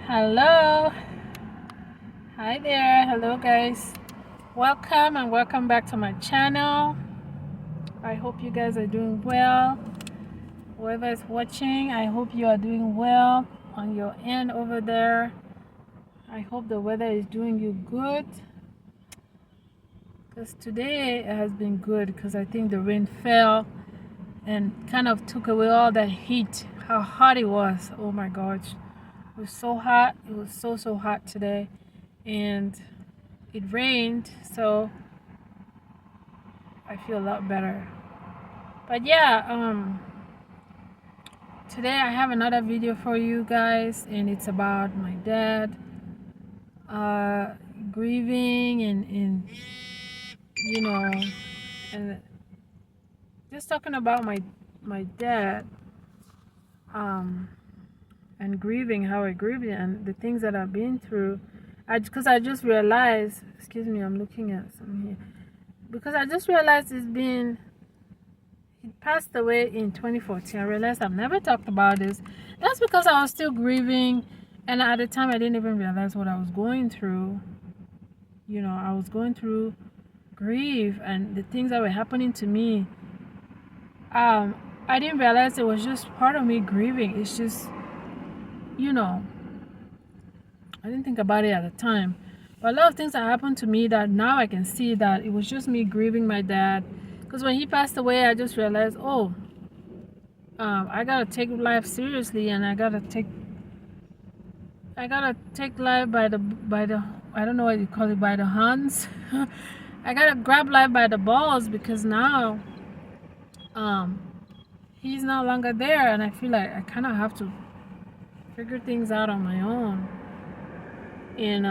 Hello, hi there, hello guys. Welcome and welcome back to my channel. I hope you guys are doing well. Whoever is watching, I hope you are doing well on your end over there. I hope the weather is doing you good, because today has been good, because I think the rain fell and kind of took away all that heat, how hot it was. Oh my gosh, it was so hot. It was so hot today, and it rained, so I feel a lot better. But yeah, today I have another video for you guys, and it's about my dad, uh, grieving and you know, and just talking about my dad, um, and grieving, how I grieved and the things that I've been through. Because I just realized, excuse me, I'm looking at something here. Because I just realized he passed away in 2014. I realized I've never talked about this. That's because I was still grieving, and at the time I didn't even realize what I was going through. You know, I was going through grief and the things that were happening to me. I didn't realize it was just part of me grieving. It's just, you know, I didn't think about it at the time. But a lot of things that happened to me that now I can see that it was just me grieving my dad. Because when he passed away, I just realized, oh, I gotta take life seriously, and I gotta take life by the I don't know what you call it, by the hands. I gotta grab life by the balls, because now he's no longer there, and I feel like I kind of have to figure things out on my own. And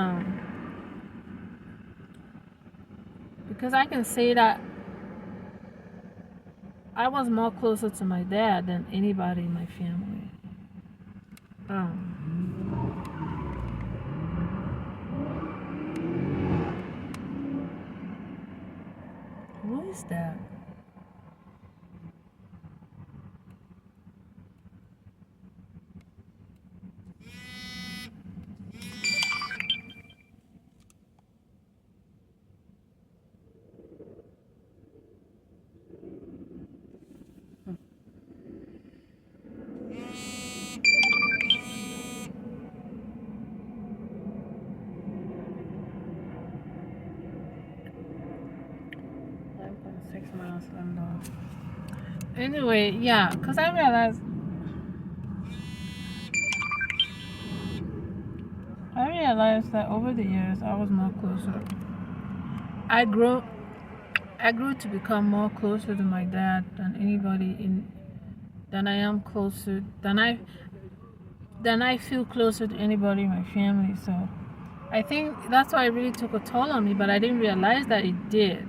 because I can say that I was more closer to my dad than anybody in my family. Who is that? .6 miles London. Anyway, yeah, because I realized that over the years I was more closer. I grew I grew to become more closer to my dad than anybody in than I am closer than I feel closer to anybody in my family. So I think that's why it really took a toll on me, but I didn't realize that it did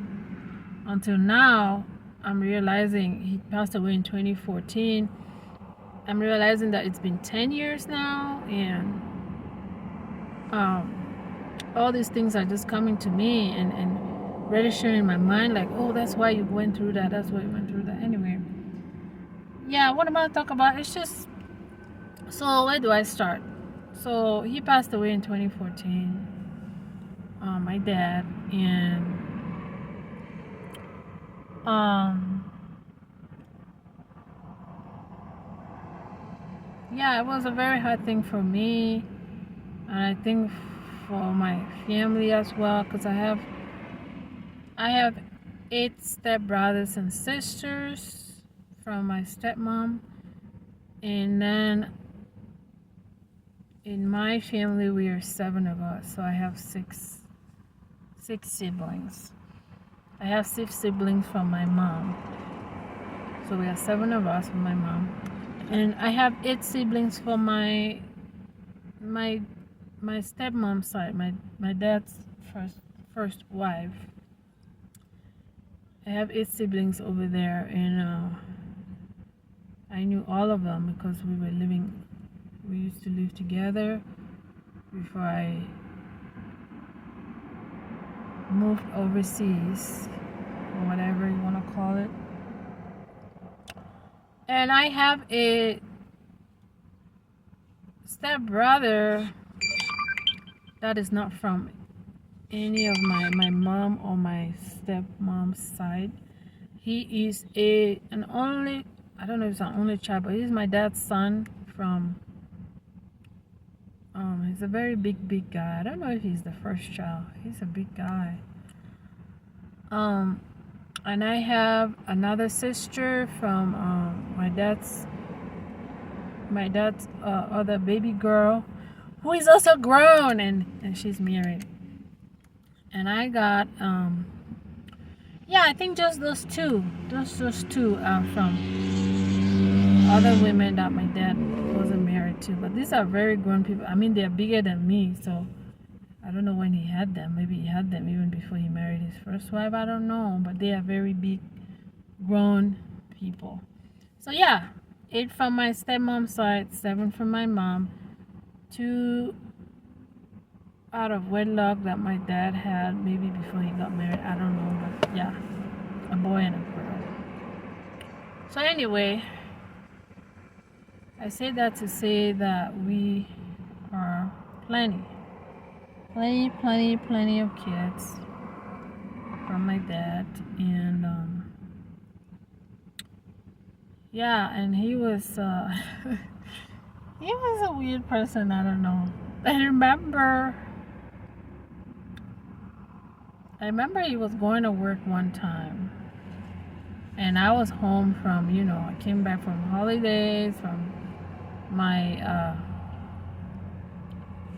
until now. I'm realizing he passed away in 2014. I'm realizing that it's been 10 years now, and all these things are just coming to me and registering in my mind, like, oh, that's why you went through that, that's why you went through that. Anyway, yeah, what am I talk about? It's just, so where do I start? So he passed away in 2014, my dad, and yeah, it was a very hard thing for me, and I think for my family as well, because I have 8 stepbrothers and sisters from my stepmom, and then in my family we are 7 of us, so I have six siblings. I have 6 siblings from my mom, so we are 7 of us from my mom, and I have 8 siblings from my stepmom's side, my dad's first wife. I have 8 siblings over there, and I knew all of them because we used to live together before I moved overseas, or whatever you want to call it. And I have a stepbrother that is not from any of my mom or my stepmom's side. He is an only, I don't know if he's an only child, but he's my dad's son from, he's a very big guy. I don't know if he's the first child. He's a big guy. And I have another sister from my dad's other baby girl, who is also grown, and she's married. And I got yeah, I think just those two are from other women that my dad wasn't married to. But these are very grown people. I mean, they're bigger than me, so I don't know when he had them. Maybe he had them even before he married his first wife. I don't know. But they are very big, grown people. So yeah, 8 from my stepmom's side, 7 from my mom, 2 out of wedlock that my dad had maybe before he got married. I don't know. But yeah, a boy and a girl. So anyway, I say that to say that we are plenty of kids from my dad. And yeah, and he was he was a weird person. I don't know. I remember he was going to work one time, and I was home from, I came back from holidays, from my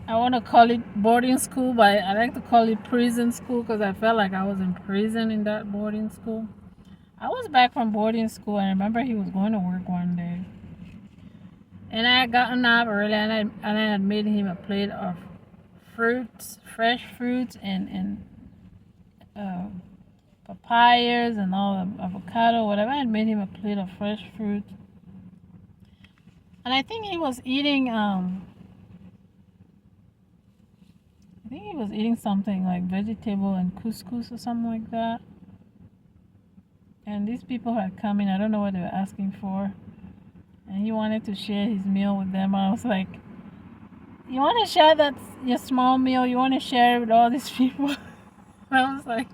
I want to call it boarding school, but I like to call it prison school because I felt like I was in prison in that boarding school. I was back from boarding school, and I remember he was going to work one day. And I had gotten up early, and I had made him a plate of fruits, fresh fruits, and papayas and all the avocado, whatever. I had made him a plate of fresh fruit. And I think he was eating something like vegetable and couscous or something like that. And these people had come in, I don't know what they were asking for. And he wanted to share his meal with them. I was like, you want to share your small meal? You want to share it with all these people? I was like,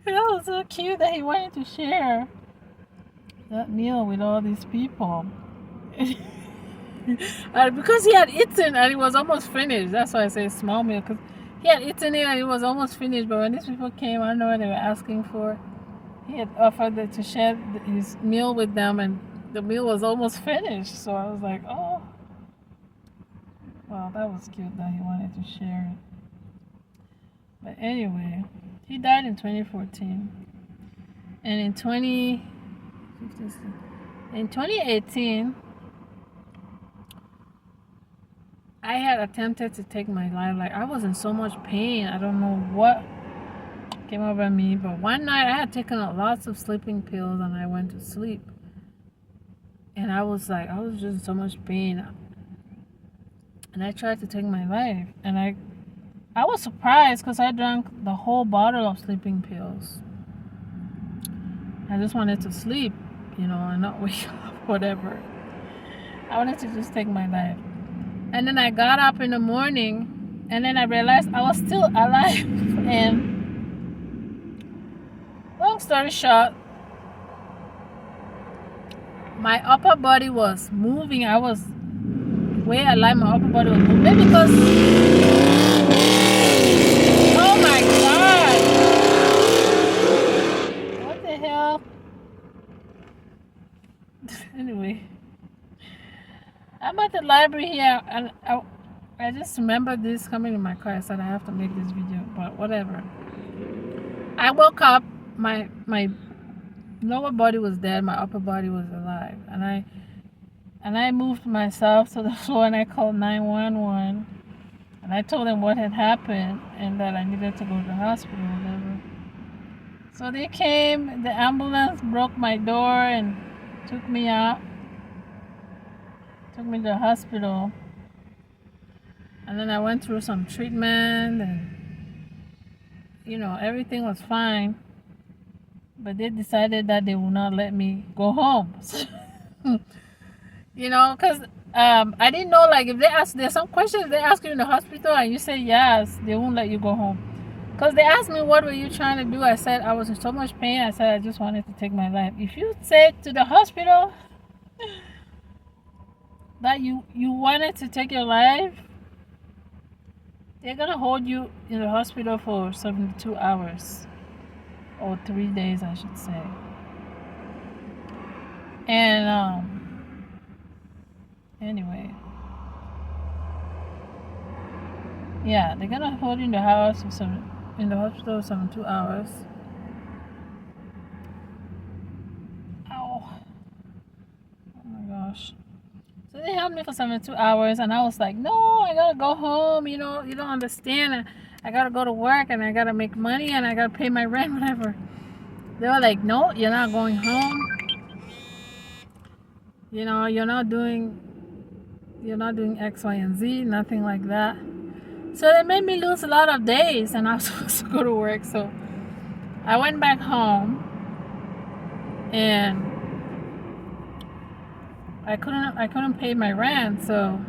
that was so cute that he wanted to share that meal with all these people. Because he had eaten and it was almost finished. That's why I say small meal, because he had eaten it and it was almost finished. But when these people came, I don't know what they were asking for. He had offered to share his meal with them, and the meal was almost finished. So I was like, oh, well, that was cute that he wanted to share it. But anyway, he died in 2014. And in 2018, I had attempted to take my life. Like, I was in so much pain. I don't know what came over me. But one night, I had taken lots of sleeping pills, and I went to sleep. And I was just in so much pain. And I tried to take my life. And I was surprised because I drank the whole bottle of sleeping pills. I just wanted to sleep, and not wake up, whatever. I wanted to just take my life. And then I got up in the morning, and then I realized I was still alive. And long story short, my upper body was moving. I was way alive. My upper body was moving. Maybe because, oh my God, what the hell? Anyway, I'm at the library here, and I just remember this coming in my car. I said I have to make this video, but whatever. I woke up, my lower body was dead, my upper body was alive, and I moved myself to the floor, and I called 911, and I told them what had happened and that I needed to go to the hospital or whatever. So they came, the ambulance broke my door and took me out. Took me to the hospital, and then I went through some treatment, and everything was fine, but they decided that they would not let me go home. Because I didn't know, like, if they ask, there's some questions they ask you in the hospital and you say yes, they won't let you go home. Because they asked me, what were you trying to do? I said, I was in so much pain. I said, I just wanted to take my life. If you said to the hospital that you wanted to take your life, they're going to hold you in the hospital for 72 hours. Or 3 days, I should say. And, anyway. Yeah, they're going to hold you in the house for in the hospital 72 hours. Ow. Oh my gosh. So they held me for 72 hours, and I was like, no, I gotta go home. You know, you don't understand. I gotta go to work, and I gotta make money, and I gotta pay my rent, whatever. They were like, no, you're not going home. You know, you're not doing X, Y, and Z, nothing like that. So they made me lose a lot of days, and I was supposed to go to work. So I went back home, and I couldn't pay my rent. So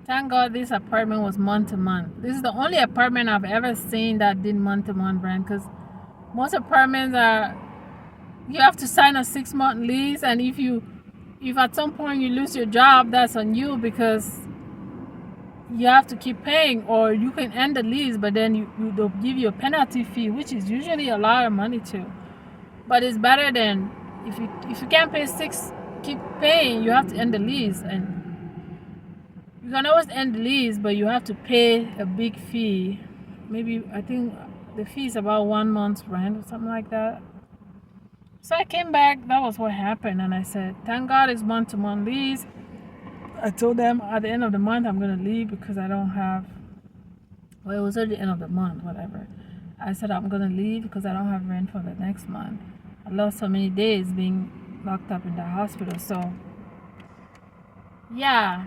thank God this apartment was month to month. This is the only apartment I've ever seen that did month to month rent, because most apartments are, you have to sign a 6-month lease, and if at some point you lose your job, that's on you, because you have to keep paying, or you can end the lease, but then they'll give you a penalty fee, which is usually a lot of money too. But it's better than if you can't pay keep paying, you have to end the lease. And you can always end the lease, but you have to pay a big fee. Maybe, I think the fee is about 1 month's rent or something like that. So I came back, that was what happened, and I said, thank God it's month to month lease. I told them at the end of the month I'm going to leave because I don't have, well, it was at the end of the month, whatever. I said I'm going to leave because I don't have rent for the next month. I lost so many days being locked up in the hospital. So, yeah.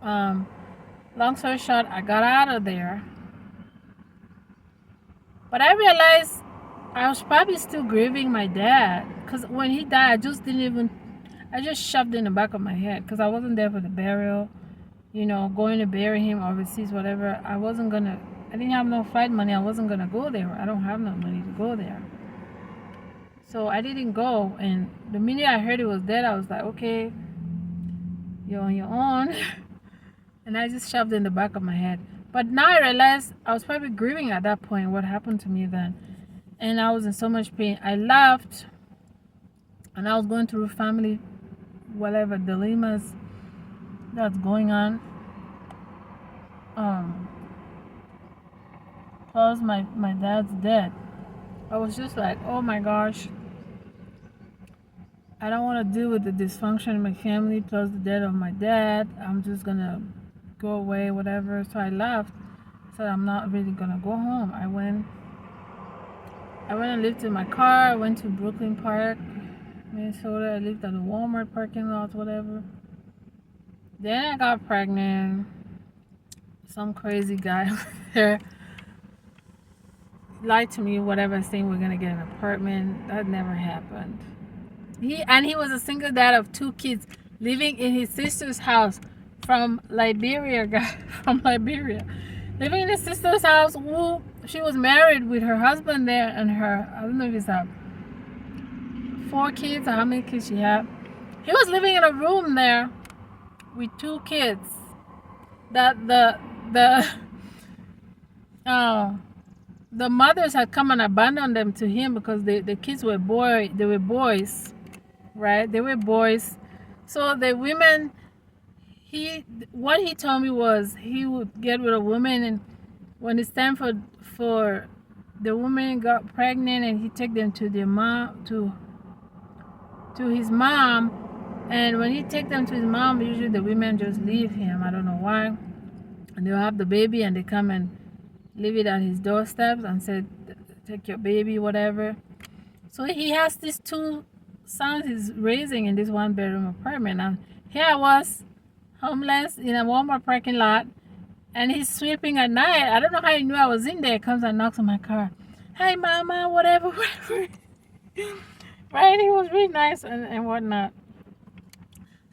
Long story short, I got out of there. But I realized I was probably still grieving my dad, because when he died, I just shoved it in the back of my head, because I wasn't there for the burial, you know, going to bury him overseas, whatever. I didn't have no flight money. I wasn't going to go there. I don't have no money to go there. So I didn't go, and the minute I heard he was dead, I was like, okay, you're on your own. And I just shoved it in the back of my head. But now I realized I was probably grieving at that point what happened to me then. And I was in so much pain. I left, and I was going through family, whatever dilemmas that's going on. Plus my dad's dead. I was just like, oh my gosh, I don't want to deal with the dysfunction in my family plus the death of my dad. I'm just gonna go away, whatever. So I left. Said I'm not really gonna go home. I went and lived in my car. I went to Brooklyn Park, Minnesota. I lived at a Walmart parking lot, whatever. Then I got pregnant. Some crazy guy over there lied to me, whatever, saying we're gonna get an apartment. That never happened. He was a single dad of 2 kids, living in his sister's house from Liberia. From Liberia, living in his sister's house. She was married with her husband there, and I don't know if it's 4 kids or how many kids she had. He was living in a room there with 2 kids. That the mothers had come and abandoned them to him because the kids were boys, right? They were boys. So the women, what he told me was he would get with a woman, and when it's time for the woman got pregnant, and he take them to their mom, to his mom, and when he take them to his mom, usually the women just leave him. I don't know why. And they'll have the baby, and they come and leave it at his doorstep and say, take your baby, whatever. So he has these 2 sons he's raising in this 1-bedroom apartment. And here I was, homeless, in a Walmart parking lot, and he's sweeping at night. I don't know how he knew I was in there. Comes and knocks on my car. Hi, mama, whatever, whatever. Right? He was really nice and whatnot.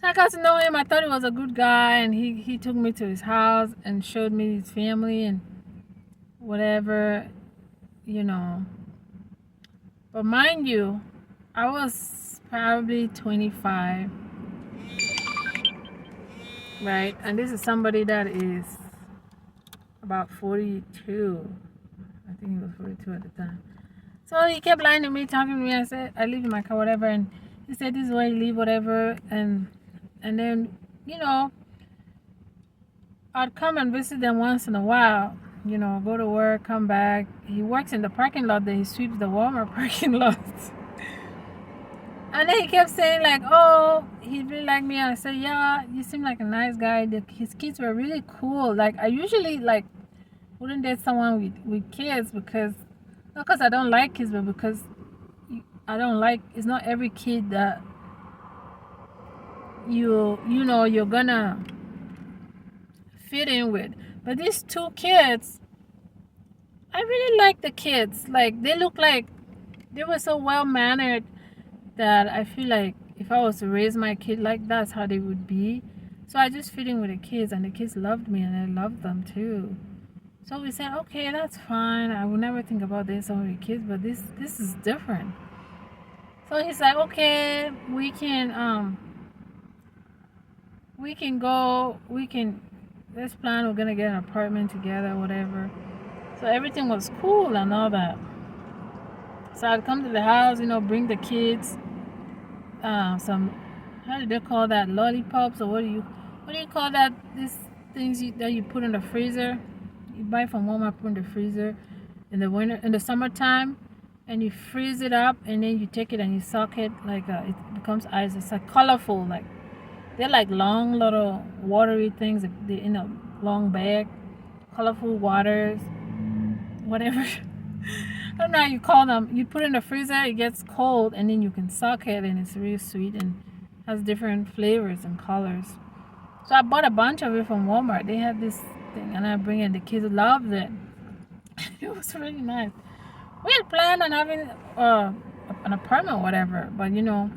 So I got to know him. I thought he was a good guy, and he took me to his house and showed me his family and whatever, you know. But mind you, I was probably 25, right? And this is somebody that is about 42. I think he was 42 at the time. So he kept lying to me, talking to me. I said, I live in my car, whatever. And he said, this is where you live, whatever. And then, you know, I'd come and visit them once in a while. You know, go to work, come back. He works in the parking lot there. He sweeps the Walmart parking lot. And then he kept saying like, oh, he really liked me. And I said, yeah, you seem like a nice guy. His kids were really cool. Like, I usually like wouldn't date someone with kids because, not because I don't like kids, but because I don't like, it's not every kid that you know you're gonna fit in with. But these two kids, I really like the kids. Like, they look like they were so well mannered that I feel like if I was to raise my kid like that's how they would be. So I just fit in with the kids, and the kids loved me, and I loved them too. So we said, okay, that's fine. I would never think about this over the kids, but this is different. So he's like, okay, we can go, let's plan, we're gonna get an apartment together, whatever. So everything was cool and all that. So I'd come to the house, you know, bring the kids some, how do they call that, lollipops, or what do you call that, these things that you put in the freezer, you buy from Walmart, put in the freezer in the summertime, and you freeze it up, and then you take it and you soak it, like it becomes ice. It's like colorful, like they're like long little watery things. They're in a long bag, colorful waters, whatever. I don't know how you call them. You put it in the freezer, it gets cold, and then you can suck it, and it's really sweet and has different flavors and colors. So I bought a bunch of it from Walmart. They had this thing, and I bring it. The kids loved it. It was really nice. We had planned on having an apartment or whatever, but you know,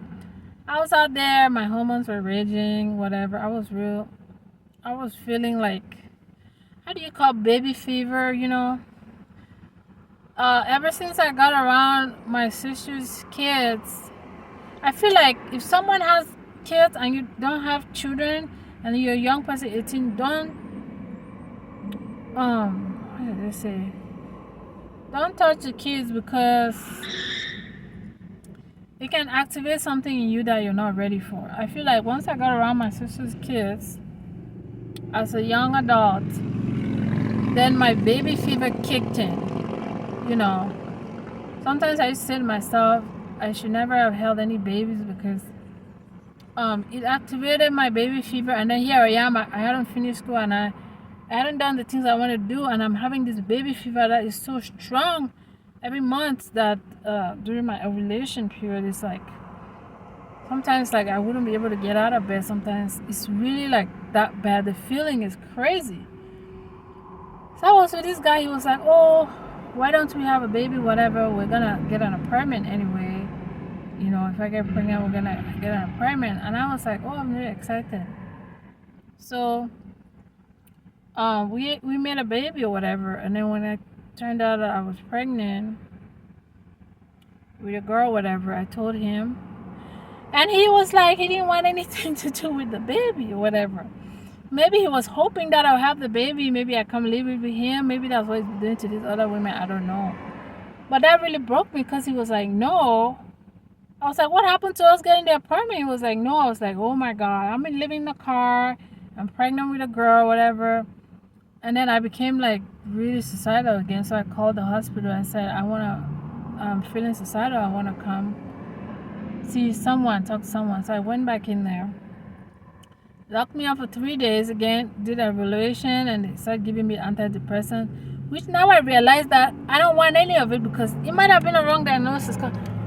I was out there, my hormones were raging, whatever. I was feeling like, how do you call baby fever, you know? Ever since I got around my sister's kids, I feel like if someone has kids and you don't have children and you're a young person, 18, don't, what did they say? Don't touch the kids, because it can activate something in you that you're not ready for. I feel like once I got around my sister's kids as a young adult, then my baby fever kicked in. You know, sometimes I used to say to myself, I should never have held any babies, because it activated my baby fever, and then here I am. I hadn't finished school, and I hadn't done the things I want to do, and I'm having this baby fever that is so strong every month that during my ovulation period, it's like sometimes like I wouldn't be able to get out of bed. Sometimes it's really like that bad. The feeling is crazy. So I was with this guy. He was like, oh, why don't we have a baby, whatever, we're gonna get an apartment anyway, you know, if I get pregnant, we're gonna get an apartment. And I was like, oh, I'm really excited. So we made a baby or whatever, and then when it turned out that I was pregnant with a girl, whatever, I told him, and he was like, he didn't want anything to do with the baby or whatever. Maybe he was hoping that I'll have the baby. Maybe I come live with him. Maybe that's what he's doing to these other women. I don't know. But that really broke me, because he was like, no. I was like, what happened to us getting the apartment? He was like, no. I was like, oh my God. I'm living in the car. I'm pregnant with a girl, whatever. And then I became like really suicidal again. So I called the hospital and said, I'm feeling suicidal. I want to come see someone, talk to someone. So I went back in there. Locked me up for 3 days again, did an evaluation, and they started giving me antidepressant, which now I realize that I don't want any of it, because it might have been a wrong diagnosis.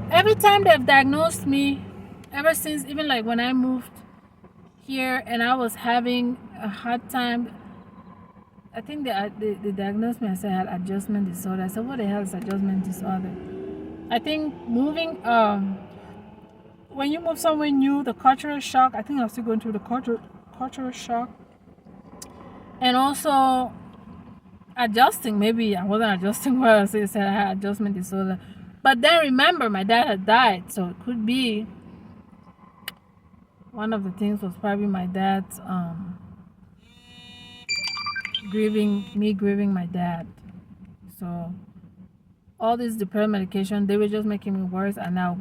Every time they've diagnosed me, ever since, even like when I moved here and I was having a hard time, I think they diagnosed me and said I had adjustment disorder. I said, what the hell is adjustment disorder? I think moving when you move somewhere new, the cultural shock. I think I'm still going through the cultural shock, and also adjusting. Maybe I wasn't adjusting well. So you said I had adjustment disorder, but then remember, my dad had died, so it could be one of the things was probably my dad's grieving my dad. So all this depression medication, they were just making me worse, and now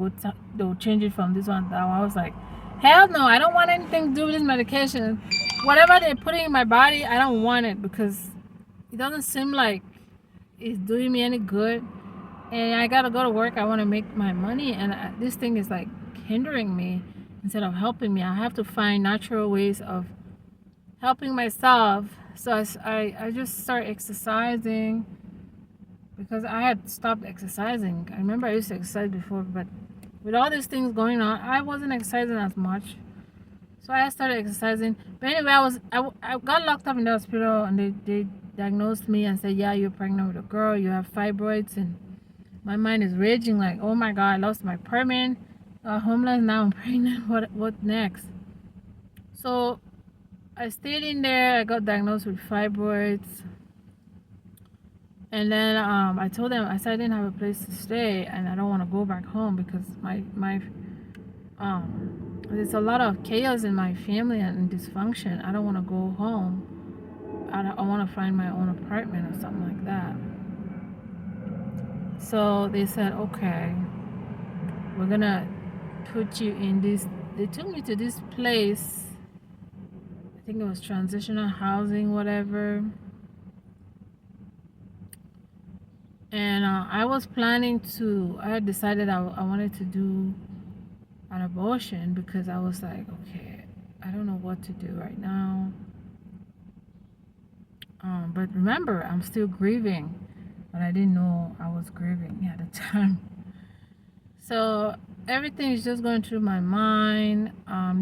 they'll change it from this one to that one. I was like, hell no, I don't want anything to do with this medication. Whatever they're putting in my body, I don't want it, because it doesn't seem like it's doing me any good. And I gotta go to work. I want to make my money, and this thing is like hindering me instead of helping me. I have to find natural ways of helping myself. So I just start exercising, because I had stopped exercising. I remember I used to exercise before, but with all these things going on, I wasn't exercising as much. So I started exercising. But anyway, I got locked up in the hospital, and they diagnosed me and said, yeah, you're pregnant with a girl, you have fibroids. And my mind is raging like, oh my God, I lost my permit, homeless, now I'm pregnant. What next? So I stayed in there. I got diagnosed with fibroids. And then I told them, I said I didn't have a place to stay, and I don't want to go back home, because there's a lot of chaos in my family and dysfunction. I don't want to go home. I want to find my own apartment or something like that. So they said, okay, we're gonna put you in this. They took me to this place. I think it was transitional housing, whatever. And I was planning to, I had decided I wanted to do an abortion, because I was like, okay, I don't know what to do right now. But remember, I'm still grieving, but I didn't know I was grieving at the time. So everything is just going through my mind.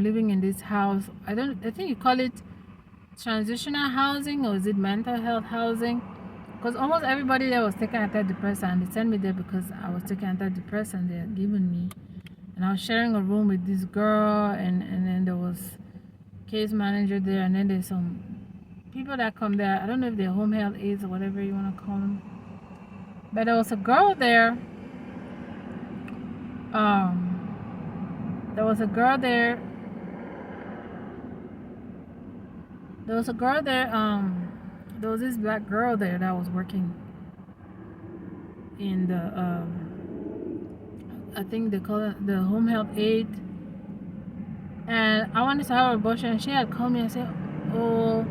Living in this house, I think you call it transitional housing, or is it mental health housing? Because almost everybody there was taking antidepressant, and they sent me there because I was taking antidepressant they had given me. And I was sharing a room with this girl, and then there was case manager there, and then there's some people that come there. I don't know if they're home health aides or whatever you want to call them. But there was a girl there. There was a girl there. There was this black girl there that was working in the I think they call it the home health aid. And I wanted to have an abortion, and she had called me and said, oh,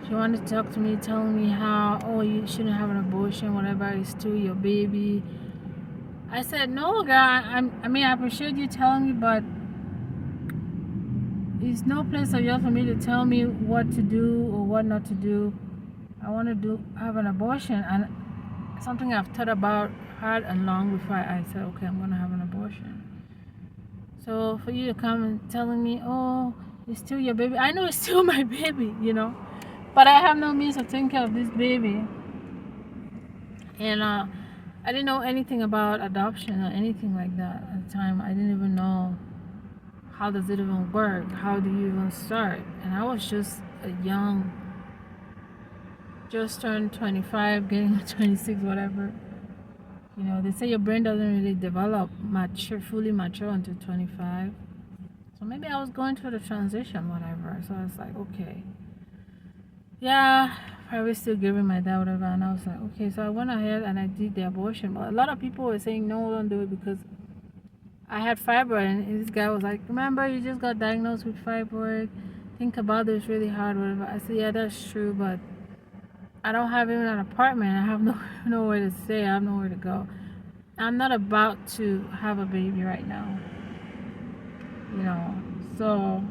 she wanted to talk to me, telling me how, oh, you shouldn't have an abortion, whatever, it's still your baby. I said, no, girl, I mean, I appreciate you telling me, but it's no place of yours for me to tell me what to do or what not to do. I want to have an abortion, and something I've thought about hard and long before I said, okay, I'm going to have an abortion. So for you to come and telling me, oh, it's still your baby. I know it's still my baby, but I have no means of taking care of this baby. And I didn't know anything about adoption or anything like that at the time. I didn't even know how does it even work? How do you even start? And I was just a young, just turned 25, getting 26, whatever. They say your brain doesn't really develop fully mature until 25. So maybe I was going through the transition, whatever. So I was like, okay. Yeah, probably still giving my dad whatever. And I was like, okay. So I went ahead and I did the abortion. But a lot of people were saying, no, don't do it, because I had fibroid. And this guy was like, remember, you just got diagnosed with fibroid. Think about this really hard, whatever. I said, yeah, that's true, but I don't have even an apartment. I have nowhere to stay. I have nowhere to go. I'm not about to have a baby right now. So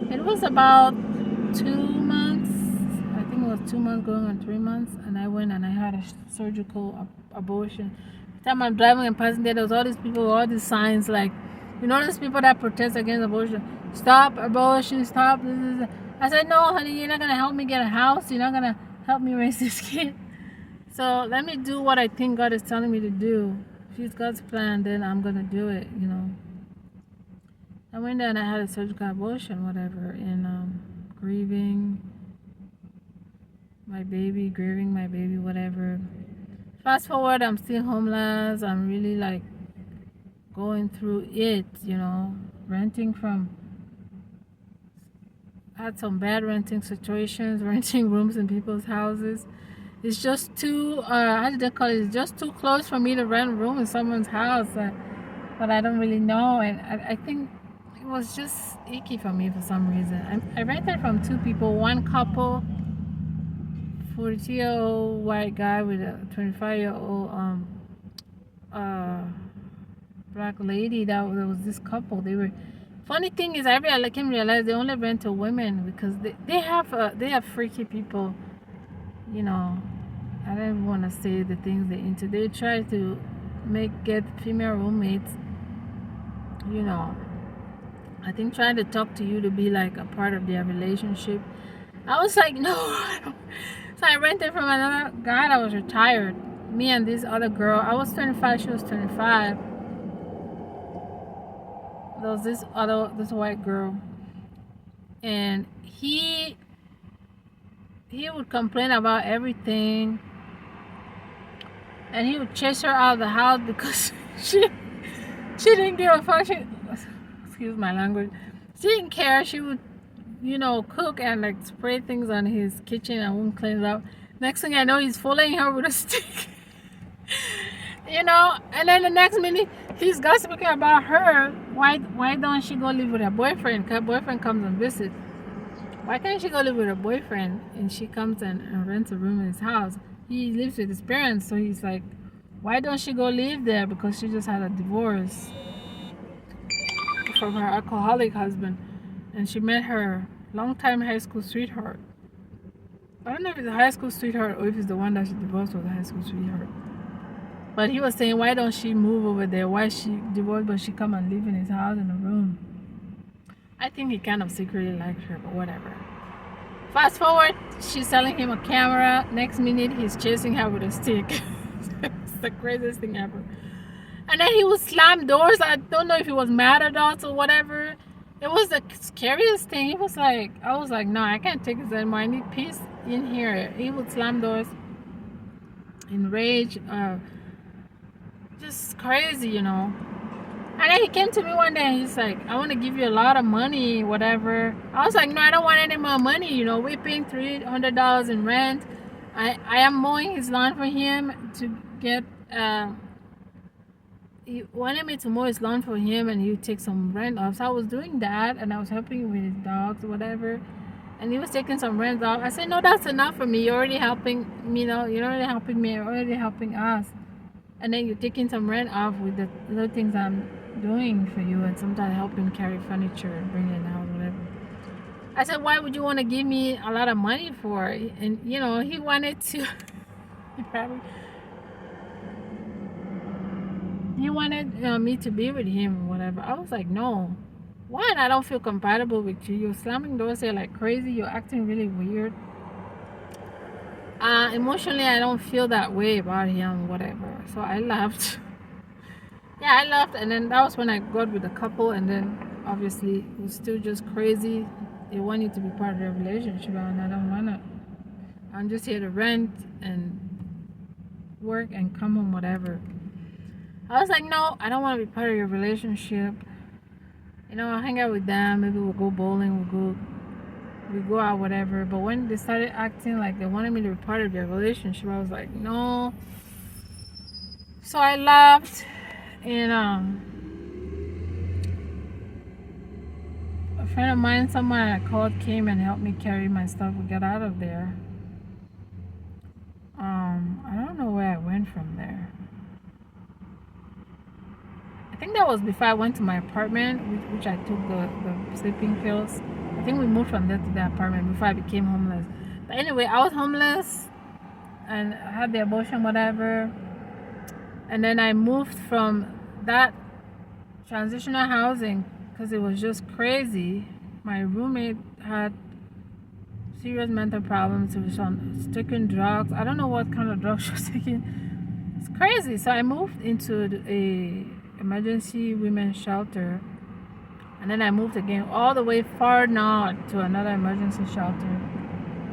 it was about 2 months. I think it was 2 months going on 3 months. And I went and I had a surgical abortion. The time I'm driving and passing there was all these people with all these signs like, these people that protest against abortion. Stop abortion, stop. I said, no, honey, you're not going to help me get a house. You're not going to help me raise this kid. So let me do what I think God is telling me to do. If it's God's plan, then I'm gonna do it, you know. I went there and I had a surgical abortion, whatever, and grieving my baby, whatever. Fast forward, I'm still homeless. I'm really like going through it, you know, renting from. I had some bad renting situations, renting rooms in people's houses. It's just too, how did they call it? It's just too close for me to rent a room in someone's house but I don't really know. And I think it was just icky for me for some reason. I rented from two people, one couple, 40-year-old white guy with a 25-year-old black lady. That was this couple. They were. Funny thing is, I came to realize they only rent to women because they have freaky people. You know, I don't want to say the things they're into. They try to get female roommates. You know, I think trying to talk to you to be like a part of their relationship. I was like, no. So I rented from another guy that was retired. Me and this other girl. I was 25. She was 25. There was this white girl, and he would complain about everything, and he would chase her out of the house because she didn't give a fuck. Excuse my language. She didn't care. She would, you know, cook and like spray things on his kitchen and wouldn't clean it up. Next thing I know, he's following her with a stick. You know, and then the next minute he's gossiping about her. Why don't she go live with her boyfriend? Because her boyfriend comes and visits. Why can't she go live with her boyfriend and she comes and rents a room in his house? He lives with his parents, so he's like, why don't she go live there? Because she just had a divorce from her alcoholic husband, and she met her longtime high school sweetheart. I don't know if it's a high school sweetheart or if it's the one that she divorced with a high school sweetheart. But he was saying, why don't she move over there? Why she divorced, but she come and live in his house in a room? I think he kind of secretly likes her, but whatever. Fast forward, she's selling him a camera. Next minute, he's chasing her with a stick. It's the craziest thing ever. And then he would slam doors. I don't know if he was mad at us or whatever. It was the scariest thing. He was like, I was like, no, I can't take this anymore. I need peace in here. He would slam doors in rage. Just crazy, you know. And then he came to me one day and he's like, I want to give you a lot of money, whatever. I was like, no, I don't want any more money. You know, we're paying $300 in rent. I am mowing his lawn for him to get, he wanted me to mow his lawn for him and he would take some rent off. So I was doing that and I was helping him with his dogs or whatever. And he was taking some rent off. I said, no, that's enough for me. You're already helping me, you know, you're already helping me, you're already helping us. And then you're taking some rent off with the little things I'm doing for you, and sometimes helping carry furniture and bring it out, whatever. I said, why would you want to give me a lot of money for? And you know, he wanted to. He wanted me to be with him or whatever. I was like, no. One, I don't feel compatible with you. You're slamming doors here like crazy. You're acting really weird. Emotionally, I don't feel that way about him, whatever. So I left. Yeah, I left, and then that was when I got with the couple, and then obviously it was still just crazy. They want you to be part of their relationship, and I don't wanna. I'm just here to rent and work and come home, whatever. I was like, no, I don't want to be part of your relationship. You know, I'll hang out with them. Maybe we'll go bowling. We go out, whatever. But when they started acting like they wanted me to be part of their relationship, I was like, no. So I left, and a friend of mine, someone I called, came and helped me carry my stuff and get out of there. I don't know where I went from there. I think that was before I went to my apartment, which I took the sleeping pills. I think we moved from there to the apartment before I became homeless. But anyway, I was homeless and I had the abortion, whatever. And then I moved from that transitional housing because it was just crazy. My roommate had serious mental problems. She was taking drugs. I don't know what kind of drugs she was taking. It's crazy. So I moved into a emergency women's shelter, and then I moved again all the way far north to another emergency shelter.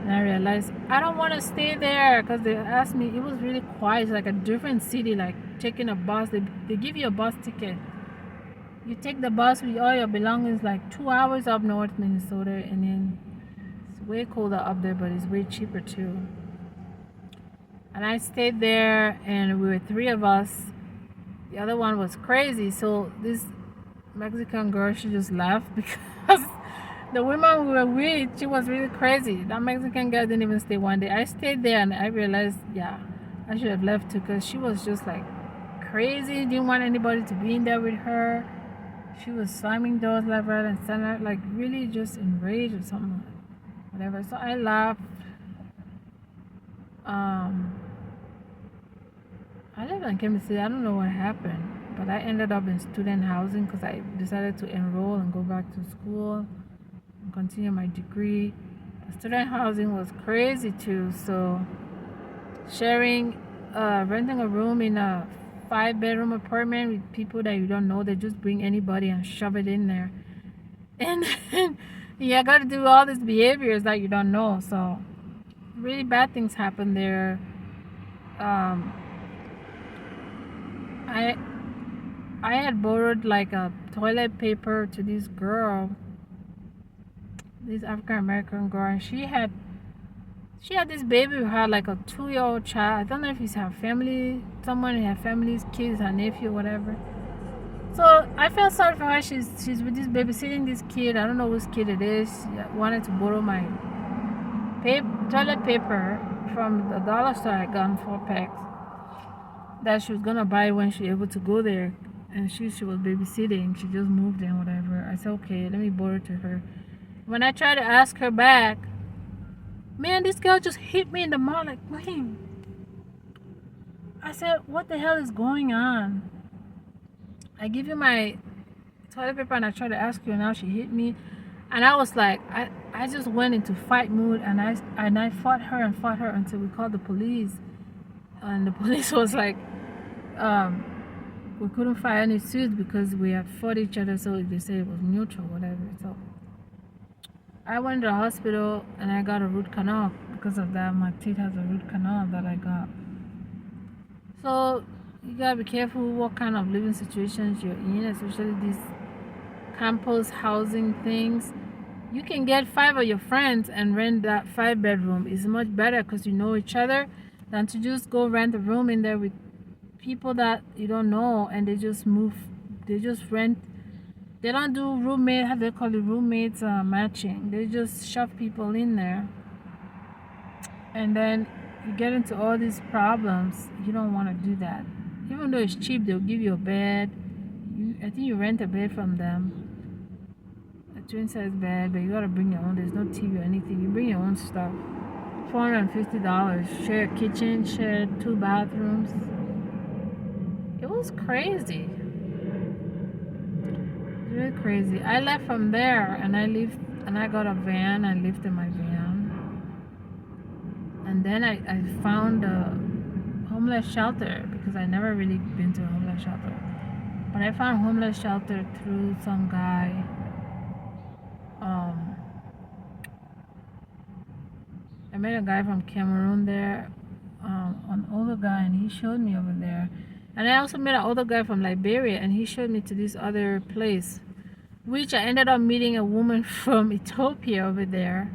And I realized I don't want to stay there because they asked me. It was really quiet. It's like a different city, like taking a bus. They give you a bus ticket. You take the bus with all your belongings, like 2 hours up north Minnesota, and then it's way colder up there, but it's way cheaper too. And I stayed there, and we were three of us. The other one was crazy, so this Mexican girl, she just left because the woman we were with, she was really crazy. That Mexican girl didn't even stay one day. I stayed there, and I realized, yeah, I should have left too, because she was just like crazy. Didn't want anybody to be in there with her. She was slamming doors left, right, and center, like really just enraged or something, whatever. So I left. I lived in Kansas City. I don't know what happened, but I ended up in student housing because I decided to enroll and go back to school and continue my degree. The student housing was crazy too. So renting a room in a 5-bedroom apartment with people that you don't know, they just bring anybody and shove it in there, and you got to do all these behaviors that you don't know. So really bad things happen there. I had borrowed like a toilet paper to this girl, this African American girl, and she had this baby who had like a 2-year-old child. I don't know if it's her family, someone in her family's kids, her nephew, whatever. So I felt sorry for her. She's with this babysitting this kid. I don't know whose kid it is. She wanted to borrow my toilet paper from the dollar store I got in 4 packs that she was gonna buy when she was able to go there, and she was babysitting. She just moved in, whatever. I said, okay, let me borrow it to her. When I tried to ask her back, man, this girl just hit me in the mouth like, man. I said, what the hell is going on? I give you my toilet paper and I tried to ask you, and now she hit me. And I was like, I just went into fight mood, and I fought her until we called the police. And the police was like, we couldn't file any suits because we had fought each other, so they said it was neutral, whatever. So I went to the hospital and I got a root canal. Because of that, my teeth has a root canal that I got. So you gotta be careful what kind of living situations you're in, especially these campus housing things. You can get 5 of your friends and rent that 5-bedroom. It's much better because you know each other than to just go rent a room in there with people that you don't know, and they just rent. They don't do roommate, how they call it, roommates matching. They just shove people in there, and then you get into all these problems. You don't want to do that. Even though it's cheap, they'll give you a bed. I think you rent a bed from them, a twin size bed, but you gotta bring your own. There's no TV or anything. You bring your own stuff. $450. Share a kitchen, share 2 bathrooms. It was crazy. Really crazy. I left from there and I got a van and lived in my van. And then I found a homeless shelter because I never really been to a homeless shelter. But I found a homeless shelter through some guy. I met a guy from Cameroon there, an older guy, and he showed me over there. And I also met an older guy from Liberia, and he showed me to this other place, which I ended up meeting a woman from Ethiopia over there,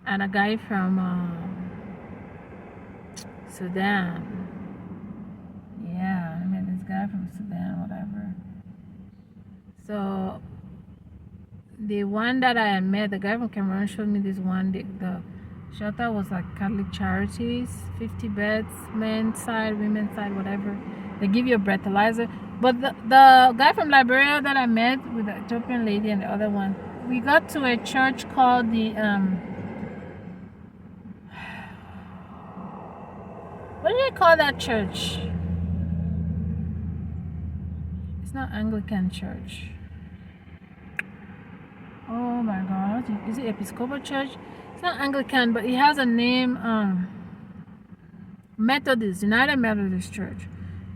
and a guy from Sudan. Yeah, I met this guy from Sudan, whatever. So the one that I met, the guy from Cameroon showed me this one. The shelter was like Catholic Charities, 50 beds, men's side, women's side, whatever. They give you a breathalyzer. But the guy from Liberia that I met with the Ethiopian lady and the other one, we got to a church called the what do they call that church? It's not Anglican church. Oh my God, is it Episcopal church? It's not Anglican, but it has a name. Methodist, United Methodist Church.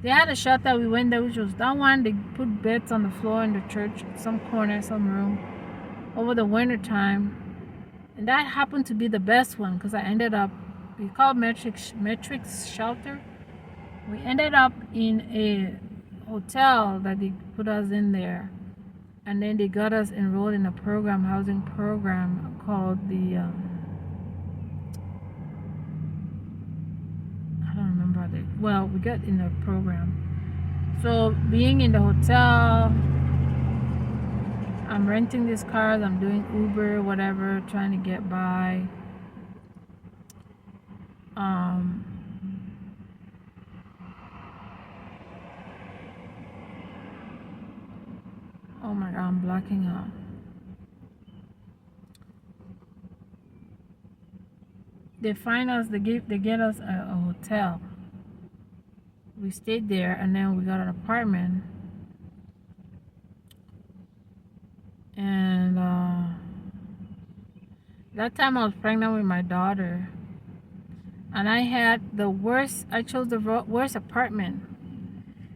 They had a shelter. We went there, which was that one. They put beds on the floor in the church, some corner, some room, over the winter time. And that happened to be the best one because I ended up, we called Metrics Shelter. We ended up in a hotel that they put us in there. And then they got us enrolled in a program, housing program called the, I don't remember the, well, we got in the program. So being in the hotel, I'm renting these cars, I'm doing Uber, whatever, trying to get by. Oh my God, I'm blacking out. They find us, they get us a hotel. We stayed there, and then we got an apartment. And that time I was pregnant with my daughter, and I had the worst. I chose the worst apartment.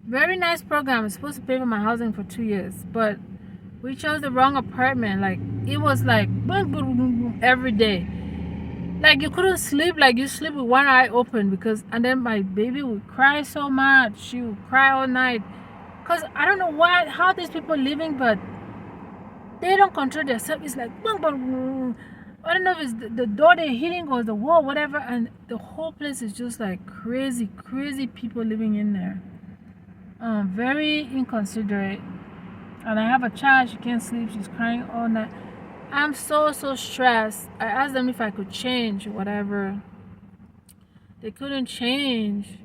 Very nice program. I'm supposed to pay for my housing for 2 years, but we chose the wrong apartment. Like, it was like boom, boom, boom, boom, every day. Like, you couldn't sleep. Like, you sleep with one eye open because, and then my baby would cry so much. She would cry all night. Cause I don't know how these people living, but they don't control themselves. It's like boom, boom, boom. I don't know if it's the door they're hitting or the wall, whatever. And the whole place is just like crazy people living in there. Very inconsiderate. And I have a child, she can't sleep, she's crying all night. I'm so stressed. I asked them if I could change whatever. They couldn't change.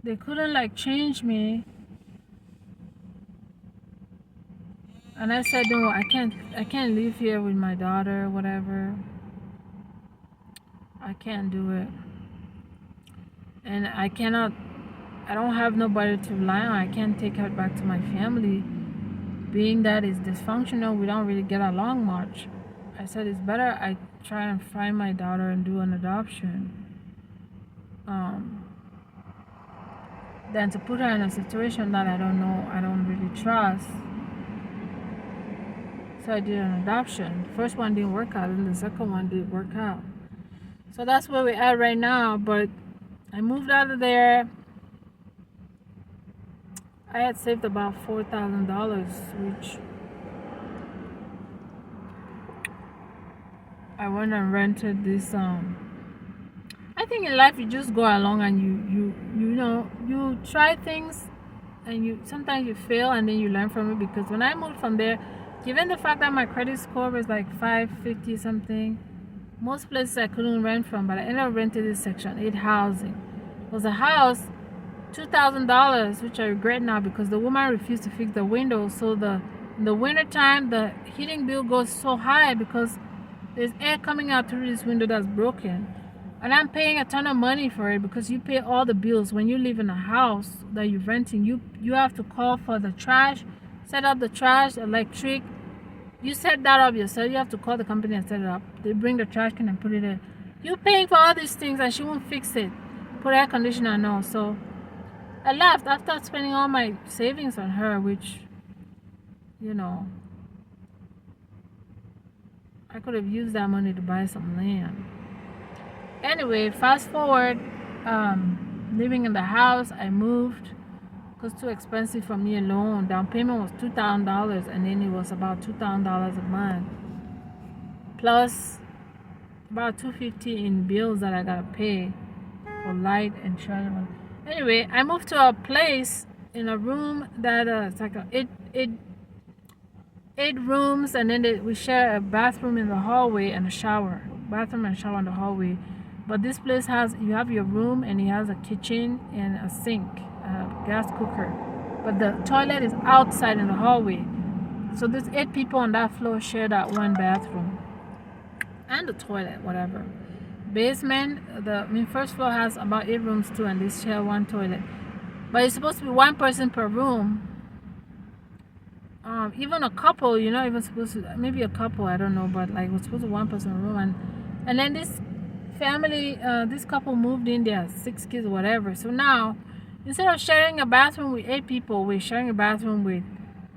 They couldn't like change me. And I said, no, I can't live here with my daughter, whatever. I can't do it. And I don't have nobody to rely on. I can't take her back to my family. Being that it's dysfunctional, we don't really get along much. I said it's better I try and find my daughter and do an adoption than to put her in a situation that I don't know, I don't really trust. So I did an adoption. The first one didn't work out, and the second one did work out. So that's where we're at right now. But I moved out of there. I had saved about $4,000, which I went and rented this. I think in life you just go along and you try things, and sometimes you fail and then you learn from it. Because when I moved from there, given the fact that my credit score was like 550 something, most places I couldn't rent from, but I ended up renting this Section 8 housing. It was a house, $2,000, which I regret now because the woman refused to fix the windows. So in the winter time, the heating bill goes so high because there's air coming out through this window that's broken. And I'm paying a ton of money for it because you pay all the bills. When you live in a house that you're renting, you have to call for the trash, set up the trash, electric. You set that up yourself. You have to call the company and set it up. They bring the trash can and put it in. You're paying for all these things and she won't fix it. Put air conditioner and all. So I left after spending all my savings on her, which, I could have used that money to buy some land. Anyway, fast forward, living in the house, I moved. It was too expensive for me alone. Down payment was $2,000, and then it was about $2,000 a month, plus about $250 in bills that I gotta pay for light and travel. Anyway, I moved to a place in a room that it's like eight rooms, and then we share a bathroom in the hallway and a shower. Bathroom and shower in the hallway. But this place you have your room, and it has a kitchen and a sink, a gas cooker. But the toilet is outside in the hallway. So there's 8 people on that floor share that one bathroom. And the toilet, whatever. Basement, first floor has about 8 rooms too, and they share one toilet. But it's supposed to be 1 person per room. Even a couple, you're not even supposed to, maybe a couple, I don't know, but like, it's supposed to be 1 person room. And then this family, this couple moved in, they have 6 kids or whatever. So now, instead of sharing a bathroom with 8 people, we're sharing a bathroom with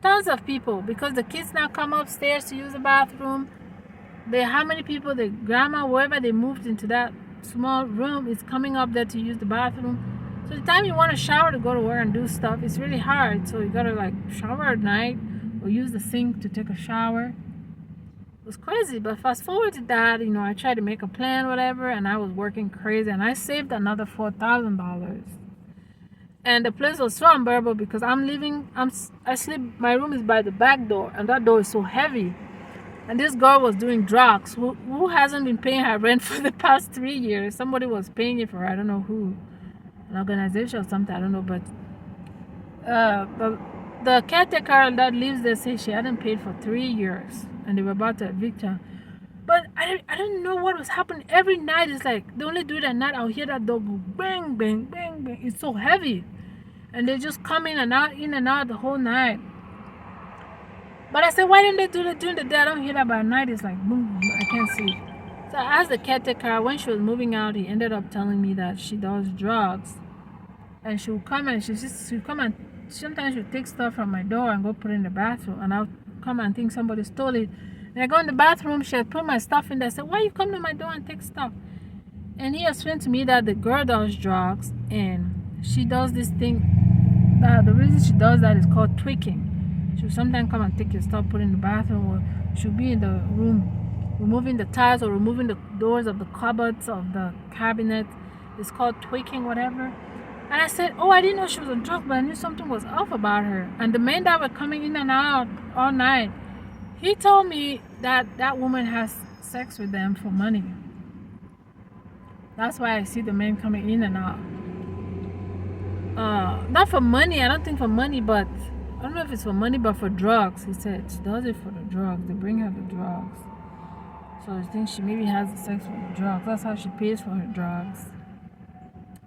tons of people, because the kids now come upstairs to use the bathroom. How many people, the grandma, wherever they moved into that small room, is coming up there to use the bathroom. So the time you want to shower to go to work and do stuff, it's really hard. So you gotta like shower at night or use the sink to take a shower. It was crazy. But fast forward to that, you know, I tried to make a plan, whatever, and I was working crazy, and I saved another $4,000. And the place was so unbearable because I sleep, my room is by the back door, and that door is so heavy. And this girl was doing drugs, who hasn't been paying her rent for the past 3 years. Somebody was paying it for her, I don't know who, an organization or something, I don't know. But the caretaker that lives there said she hadn't paid for 3 years, and they were about to evict her. But I didn't know what was happening. Every night, it's like, they only do it at night. I'll hear that door go bang, bang, bang, bang. It's so heavy. And they just come in and out the whole night. But I said, why didn't they do it during the day? I don't hear that, but at night it's like boom, I can't see. So I asked the caretaker, when she was moving out, he ended up telling me that she does drugs. And she'll come and sometimes she'll take stuff from my door and go put it in the bathroom. And I'll come and think somebody stole it. And I go in the bathroom, she had put my stuff in there. I said, why you come to my door and take stuff? And he explained to me that the girl does drugs, and she does this thing. The reason she does that is called tweaking. She'll sometimes come and take your stuff, put it in the bathroom, or she'll be in the room removing the tiles or removing the doors of the cupboards of the cabinet. It's called tweaking, whatever. And I said, oh, I didn't know she was on drugs, but I knew something was off about her. And the men that were coming in and out all night, he told me that that woman has sex with them for money. That's why I see the men coming in and out. Not for money, I don't think for money, but I don't know if it's for money, but for drugs. He said she does it for the drugs. They bring her the drugs. So I think she maybe has sex with the drugs. That's how she pays for her drugs.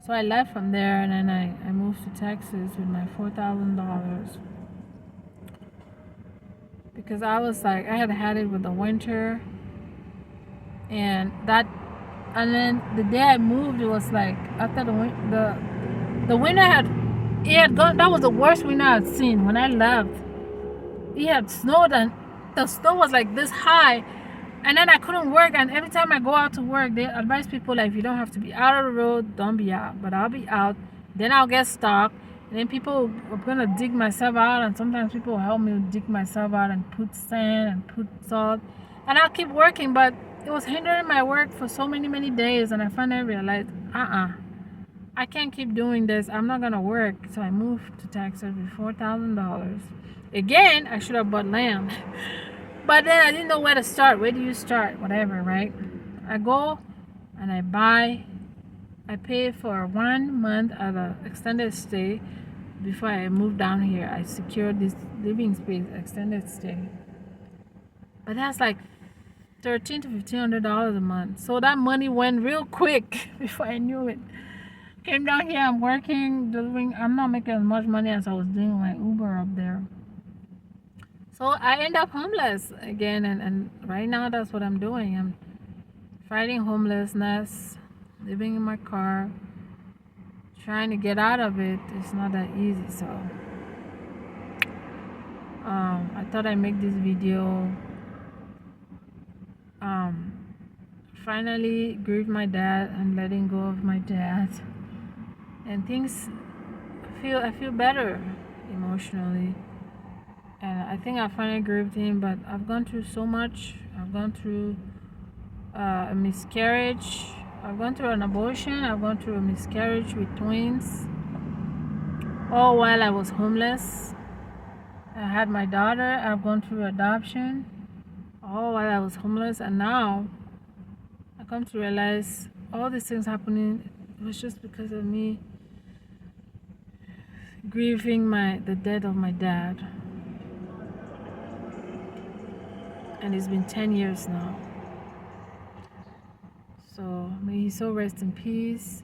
So I left from there, and then I moved to Texas with my $4,000. Because I was like, I had it with the winter. And then the day I moved, it was like, after the winter had gone. That was the worst winter I had seen. When I left, it had snowed, and the snow was like this high, and then I couldn't work. And every time I go out to work, they advise people, like, if you don't have to be out of the road, don't be out. But I'll be out, then I'll get stuck, and then people are gonna dig myself out, and sometimes people will help me dig myself out and put sand and put salt, and I'll keep working. But it was hindering my work for so many days, and I finally realized, I can't keep doing this. I'm not gonna work. So I moved to Texas with $4,000. Again, I should have bought land. But then I didn't know where to start. Where do you start? Whatever, right? I go and I pay for 1 month at an extended stay. Before I moved down here, I secured this living space, extended stay. But that's like $1,300 to $1,500 a month. So that money went real quick before I knew it. Came down here, I'm working, delivering. I'm not making as much money as I was doing my Uber up there. So I end up homeless again, and right now that's what I'm doing. I'm fighting homelessness, living in my car, trying to get out of it. It's not that easy. So I thought I'd make this video. Finally grieved my dad. I'm letting go of my dad. And things, I feel better emotionally, and I think I finally grieved him. But I've gone through so much. I've gone through a miscarriage. I've gone through an abortion. I've gone through a miscarriage with twins, all while I was homeless. I had my daughter. I've gone through adoption, all while I was homeless. And now I come to realize all these things happening was just because of me grieving the death of my dad. And it's been 10 years now. So may he so rest in peace.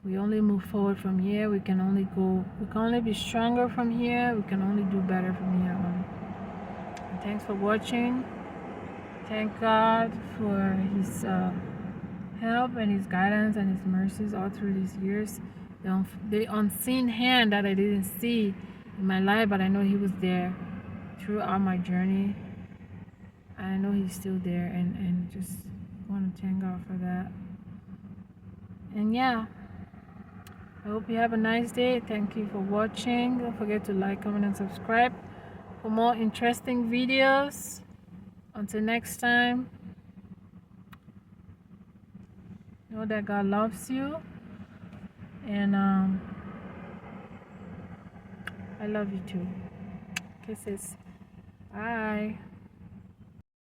We only move forward from here. We can only be stronger from here. We can only do better from here on. And thanks for watching. Thank God for his help and His guidance and His mercies all through these years. The unseen hand that I didn't see in my life, but I know He was there throughout my journey. I know He's still there, and just want to thank God for that. And yeah, I hope you have a nice day. Thank you for watching. Don't forget to like, comment, and subscribe for more interesting videos. Until next time, know that God loves you, and I love you too. Kisses. Bye.